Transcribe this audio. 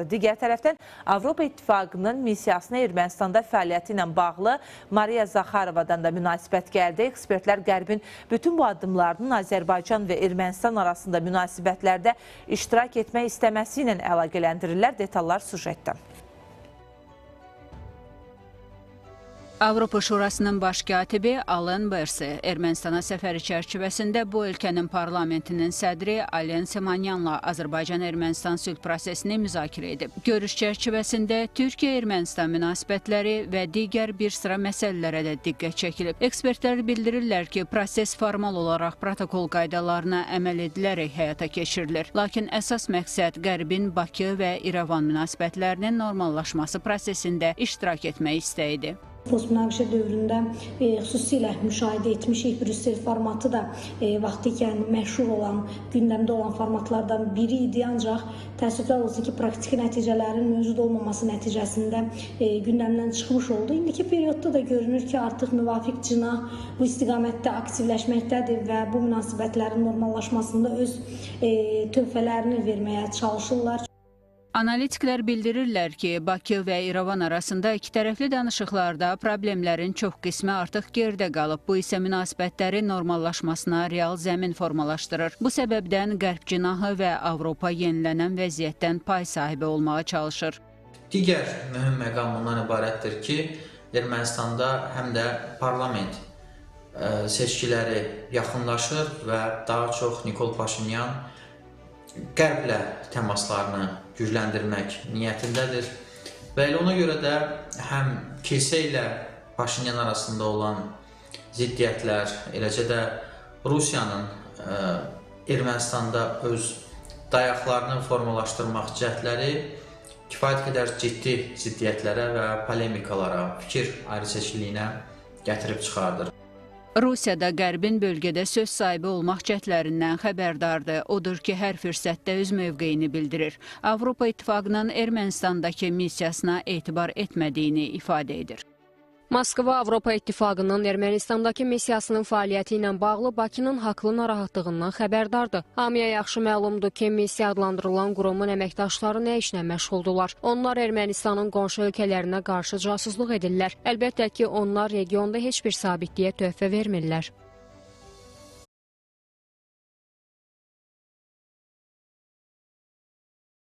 Digər tərəfdən Avropa İttifaqının missiyasına Ermənistanda fəaliyyəti ilə bağlı Mariya Zaxarovadan da münasibət gəldi. Ekspertlər Qərbin bütün bu addımlarının Azərbaycan və Ermənistan arasında münasibətlərdə iştirak etmək istəməsi ilə əlaqələndirirlər. Detallar sujetdən. Avropa Şurasının baş katibi Alan Berse Ermənistana səfəri çərçivəsində bu ölkənin parlamentinin sədri Alen Semanyanla Azərbaycan-Ermənistan sülh prosesini müzakirə edib. Görüş çərçivəsində Türkiyə-Ermənistan münasibətləri və digər bir sıra məsələlərə də diqqət çəkilib. Ekspertlər bildirirlər ki, proses formal olaraq protokol qaydalarına əməl edilərək həyata keçirilir. Lakin əsas məqsəd Qərbin Bakı və İrəvan münasibətlərinin normallaşması prosesində iştirak etmək istəyidir. Postmünaqişə dövründə xüsusilə müşahidə etmişik. Brüssel formatı da vaxtikən məşhur olan, gündəmdə olan formatlardan biri idi. Ancaq təəssüflər olsun ki, praktiki nəticələrin mövcud olmaması nəticəsində gündəmdən çıxmış oldu. İndiki periodda da görünür ki, artıq müvafiq cinah bu istiqamətdə aktivləşməkdədir və bu münasibətlərin normallaşmasında öz töhfələrini verməyə çalışırlar. Analitiklər bildirirlər ki, Bakı və İrəvan arasında ikitərəfli danışıqlarda problemlərin çox qismi artıq geridə qalıb. Bu isə münasibətləri normallaşmasına real zəmin formalaşdırır. Bu səbəbdən Qərb cinahı və Avropa yenilənən vəziyyətdən pay sahibi olmağa çalışır. Digər mühüm məqam bundan ibarətdir ki, Ermənistanda həm də parlament seçkiləri yaxınlaşır və daha çox Nikol Paşinyan Qərblə təmaslarını gücləndirmək niyyətindədir və elə ona görə də həm kilsə ilə Paşinyan arasında olan ziddiyyətlər, eləcə də Rusiyanın Ermənistanda öz dayaqlarını formalaşdırmaq cəhdləri kifayət qədər ciddi ziddiyyətlərə və polemikalara, fikir ayrıseçkiliyinə gətirib çıxardır. Rusiya da Qərbin bölgədə söz sahibi olmaq cəhdlərindən xəbərdardır. Odur ki, hər fürsətdə öz mövqeyini bildirir. Avropa İttifaqının Ermənistandakı missiyasına etibar etmədiyini ifadə edir. Moskva Avropa İttifaqının Ermənistandakı missiyasının fəaliyyəti ilə bağlı Bakının haqlı narahatlığından xəbərdardır. Hamıya yaxşı məlumdur ki, missiya adlandırılan qurumun əməkdaşları nə işlə məşğuldular. Onlar Ermənistanın qonşu ölkələrinə qarşı casusluq edirlər. Əlbəttə ki, onlar regionda heç bir sabitliyə töhfə vermirlər.